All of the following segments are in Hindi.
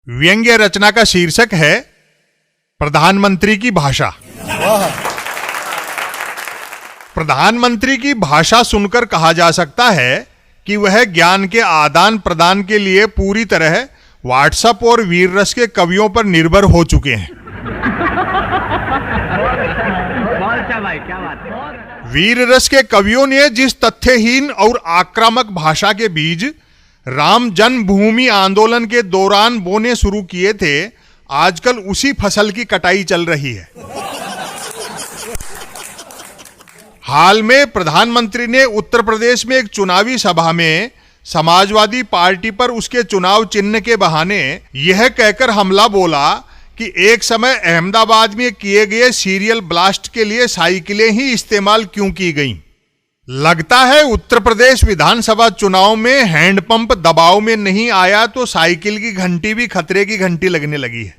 व्यंग्य रचना का शीर्षक है प्रधानमंत्री की भाषा। प्रधानमंत्री की भाषा सुनकर कहा जा सकता है कि वह ज्ञान के आदान प्रदान के लिए पूरी तरह व्हाट्सएप और वीर रस के कवियों पर निर्भर हो चुके हैं। वीर रस के कवियों ने जिस तथ्यहीन और आक्रामक भाषा के बीज राम जन्मभूमि आंदोलन के दौरान बोने शुरू किए थे, आजकल उसी फसल की कटाई चल रही है। हाल में प्रधानमंत्री ने उत्तर प्रदेश में एक चुनावी सभा में समाजवादी पार्टी पर उसके चुनाव चिन्ह के बहाने यह कहकर हमला बोला कि एक समय अहमदाबाद में किए गए सीरियल ब्लास्ट के लिए साइकिलें ही इस्तेमाल क्यों की गईं। लगता है उत्तर प्रदेश विधानसभा चुनाव में हैंडपंप दबाव में नहीं आया तो साइकिल की घंटी भी खतरे की घंटी लगने लगी है।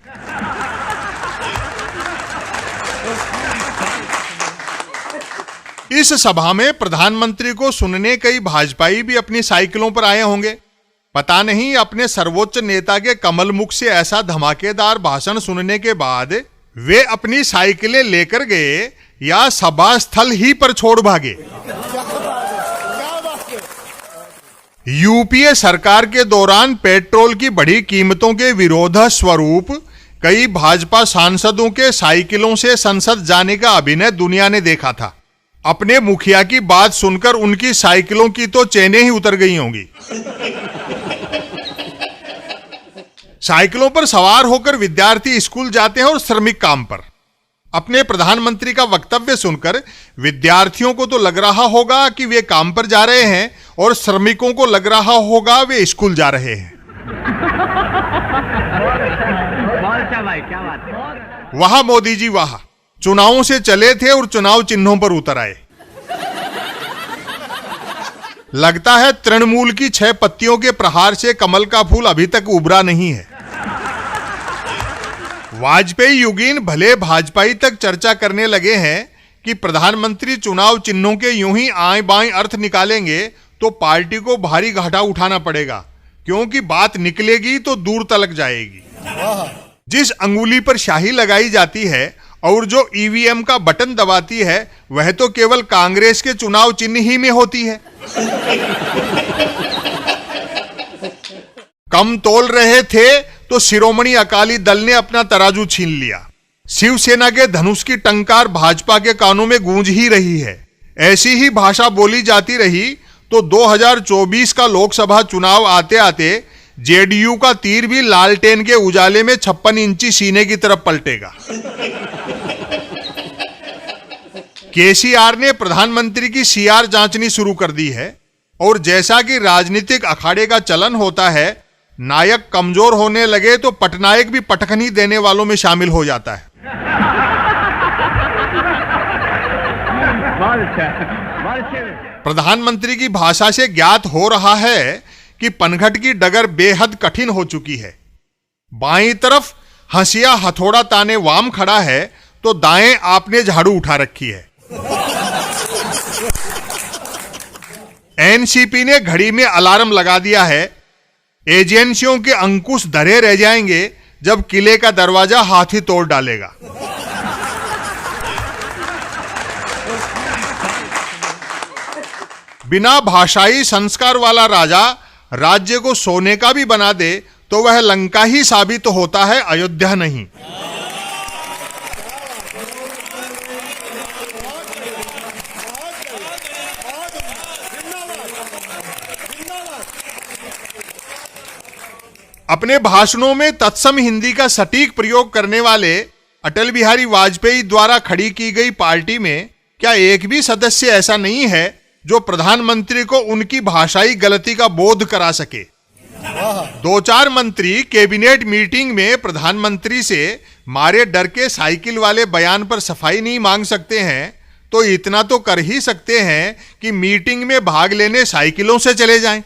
इस सभा में प्रधानमंत्री को सुनने कई भाजपाई भी अपनी साइकिलों पर आए होंगे। पता नहीं अपने सर्वोच्च नेता के कमल मुख से ऐसा धमाकेदार भाषण सुनने के बाद वे अपनी साइकिलें लेकर गए या सभा स्थल ही पर छोड़ भागे। यूपीए सरकार के दौरान पेट्रोल की बढ़ी कीमतों के विरोध स्वरूप कई भाजपा सांसदों के साइकिलों से संसद जाने का अभिनय दुनिया ने देखा था। अपने मुखिया की बात सुनकर उनकी साइकिलों की तो चेनें ही उतर गई होंगी। साइकिलों पर सवार होकर विद्यार्थी स्कूल जाते हैं और श्रमिक काम पर। अपने प्रधानमंत्री का वक्तव्य सुनकर विद्यार्थियों को तो लग रहा होगा कि वे काम पर जा रहे हैं और श्रमिकों को लग रहा होगा वे स्कूल जा रहे हैं। वाह मोदी जी वाह, चुनावों से चले थे और चुनाव चिन्हों पर उतर आए। लगता है तृणमूल की 6 पत्तियों के प्रहार से कमल का फूल अभी तक उभरा नहीं है। वाजपेयी युगीन भले भाजपाई तक चर्चा करने लगे हैं कि प्रधानमंत्री चुनाव चिन्हों के यूं ही आएं बाएं अर्थ निकालेंगे तो पार्टी को भारी घाटा उठाना पड़ेगा, क्योंकि बात निकलेगी तो दूर तलक जाएगी। जिस अंगुली पर शाही लगाई जाती है और जो ईवीएम का बटन दबाती है वह तो केवल कांग्रेस के चुनाव चिन्ह ही में होती है। कम तोल रहे थे तो शिरोमणि अकाली दल ने अपना तराजू छीन लिया। शिवसेना के धनुष की टंकार भाजपा के कानों में गूंज ही रही है। ऐसी ही भाषा बोली जाती रही तो 2024 का लोकसभा चुनाव आते आते जेडीयू का तीर भी लालटेन के उजाले में 56 इंची सीने की तरफ पलटेगा। केसीआर ने प्रधानमंत्री की सीआर जांचनी शुरू कर दी है और जैसा कि राजनीतिक अखाड़े का चलन होता है, नायक कमजोर होने लगे तो पटनायक भी पटखनी देने वालों में शामिल हो जाता है। प्रधानमंत्री की भाषा से ज्ञात हो रहा है कि पनघट की डगर बेहद कठिन हो चुकी है। बाईं तरफ हंसिया हथौड़ा ताने वाम खड़ा है तो दाएं आपने झाड़ू उठा रखी है। एनसीपी ने घड़ी में अलार्म लगा दिया है। एजेंसियों के अंकुश धरे रह जाएंगे जब किले का दरवाजा हाथी तोड़ डालेगा। बिना भाषाई संस्कार वाला राजा राज्य को सोने का भी बना दे तो वह लंका ही साबित होता है, अयोध्या नहीं। अपने भाषणों में तत्सम हिंदी का सटीक प्रयोग करने वाले अटल बिहारी वाजपेयी द्वारा खड़ी की गई पार्टी में क्या एक भी सदस्य ऐसा नहीं है जो प्रधानमंत्री को उनकी भाषाई गलती का बोध करा सके। 2-4 मंत्री कैबिनेट मीटिंग में प्रधानमंत्री से मारे डर के साइकिल वाले बयान पर सफाई नहीं मांग सकते हैं तो इतना तो कर ही सकते हैं कि मीटिंग में भाग लेने साइकिलों से चले जाएं।